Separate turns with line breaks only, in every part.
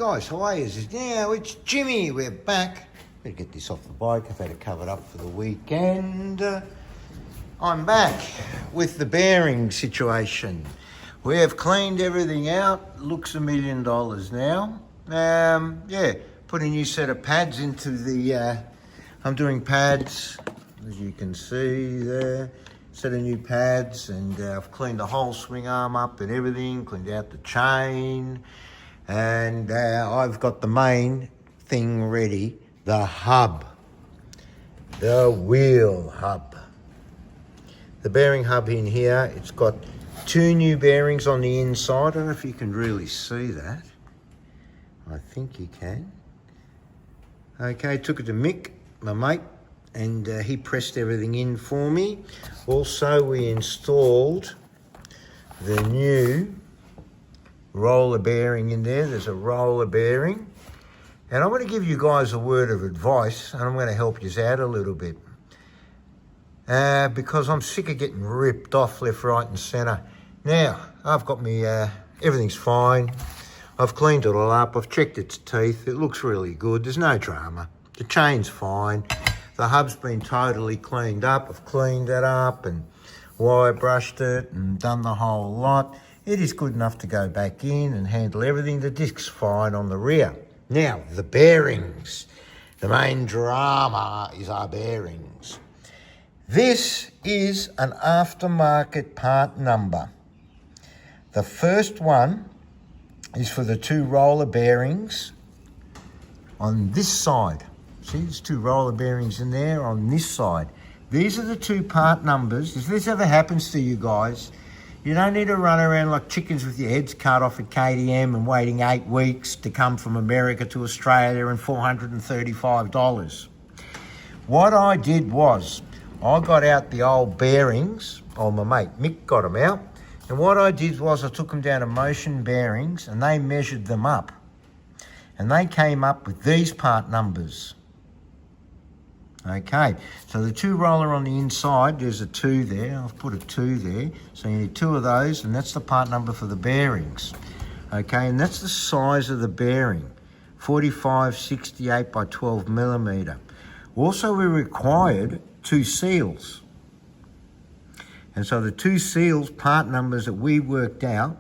Guys, how are you? Now it's Jimmy. We're back. Better get this off the bike. I've had it covered up for the weekend. I'm back with the bearing situation. We have cleaned everything out. Looks $1 million now. Yeah, put a new set of pads into the. I'm doing pads, as you can see there. Set of new pads, and I've cleaned the whole swing arm up and everything. Cleaned out the chain. And I've got the main thing ready, the hub, the wheel hub. The bearing hub in here, it's got 2 new bearings on the inside. I don't know if you can really see that. I think you can. Okay, took it to Mick, my mate, and he pressed everything in for me. Also, we installed the new roller bearing in there. There's a roller bearing. And I'm going to give you guys a word of advice, and I'm going to help you out a little bit. Because I'm sick of getting ripped off left, right and centre. Now, I've got me, everything's fine. I've cleaned it all up. I've checked its teeth. It looks really good. There's no drama. The chain's fine. The hub's been totally cleaned up. I've cleaned it up and wire brushed it and done the whole lot. It is good enough to go back in and handle everything. The disc's fine on the rear. Now, the bearings. The main drama is our bearings. This is an aftermarket part number. The first one is for the 2 roller bearings on this side. See, there's 2 roller bearings in there on this side. These are the 2 part numbers. If this ever happens to you guys, you don't need to run around like chickens with your heads cut off at KTM and waiting 8 weeks to come from America to Australia and $435. What I did was, I got out the old bearings, my mate Mick got them out, and what I did was I took them down to Motion Bearings and they measured them up. And they came up with these part numbers. Okay, so the 2 roller on the inside, there's a 2 there. I've put a 2 there. So you need 2 of those, and that's the part number for the bearings. Okay, and that's the size of the bearing, 45/68 by 12 millimeter. Also, we required 2 seals. And so the 2 seals part numbers that we worked out,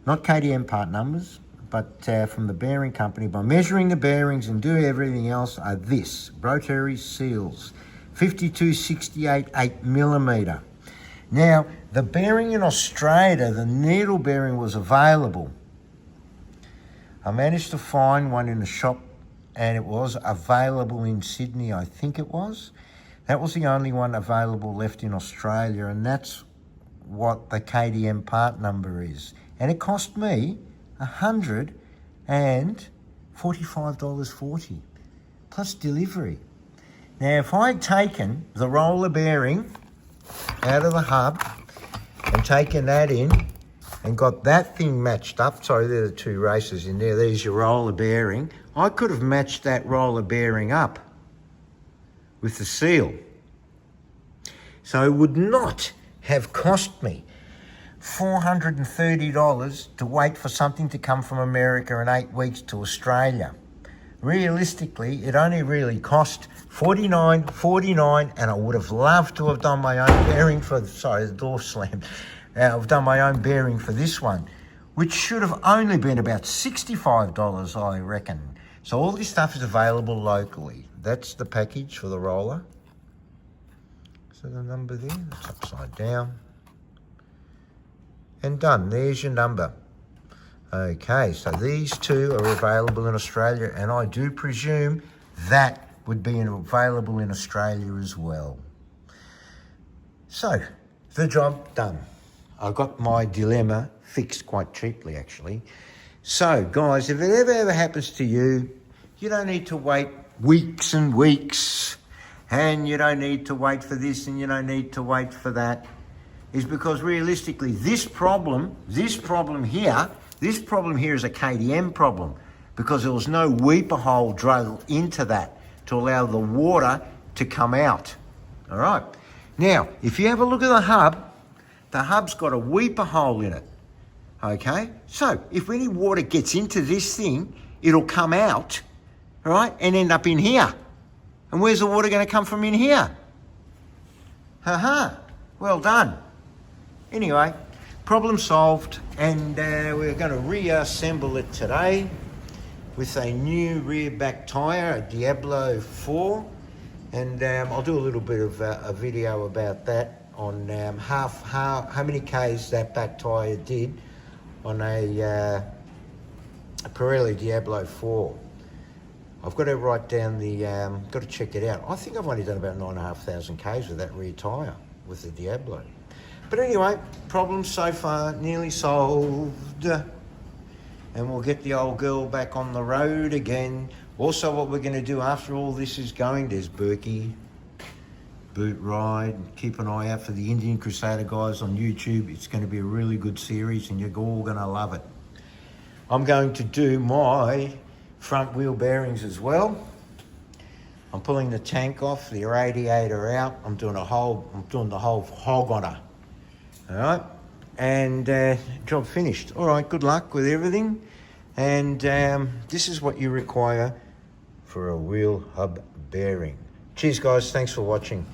not KTM part numbers, but from the bearing company, by measuring the bearings and doing everything else, are this, rotary seals, 52/68 8 millimeter. Now, the bearing in Australia, the needle bearing was available. I managed to find one in the shop and it was available in Sydney, I think it was. That was the only one available left in Australia, and that's what the KTM part number is. And it cost me $145.40 plus delivery. Now, if I'd taken the roller bearing out of the hub and taken that in and got that thing matched up, sorry, there are the 2 races in there, there's your roller bearing, I could have matched that roller bearing up with the seal. So it would not have cost me $430 to wait for something to come from America in 8 weeks to Australia. Realistically, it only really cost $49.49, and I would have loved to have done my own bearing for, sorry, the door slammed. I've done my own bearing for this one, which should have only been about $65, I reckon. So all this stuff is available locally. That's the package for the roller. So the number there, that's upside down. And done, there's your number. Okay, so these 2 are available in Australia, and I do presume that would be available in Australia as well. So, the job done. I got my dilemma fixed quite cheaply, actually. So, guys, if it ever happens to you, you don't need to wait weeks and weeks, and you don't need to wait for this, and you don't need to wait for that. Is because realistically, this problem here is a KTM problem, because there was no weeper hole drilled into that to allow the water to come out. All right. Now, if you have a look at the hub's got a weeper hole in it. Okay. So if any water gets into this thing, it'll come out, right, and end up in here. And where's the water going to come from in here? Well done. Anyway, problem solved, and we're going to reassemble it today with a new rear back tyre, a Diablo 4, and I'll do a little bit of a video about that on how many Ks that back tyre did on a Pirelli Diablo 4. I've got to write down the, got to check it out. I think I've only done about 9,500 Ks with that rear tyre with the Diablo. But anyway, problem so far nearly solved. And we'll get the old girl back on the road again. Also, what we're going to do after all this is going, there's Berkey, Boot Ride. Keep an eye out for the Indian Crusader guys on YouTube. It's going to be a really good series and you're all going to love it. I'm going to do my front wheel bearings as well. I'm pulling the tank off, the radiator out. I'm doing the whole hog on her. All right, and job finished. All right, good luck with everything. And this is what you require for a wheel hub bearing. Cheers, guys. Thanks for watching.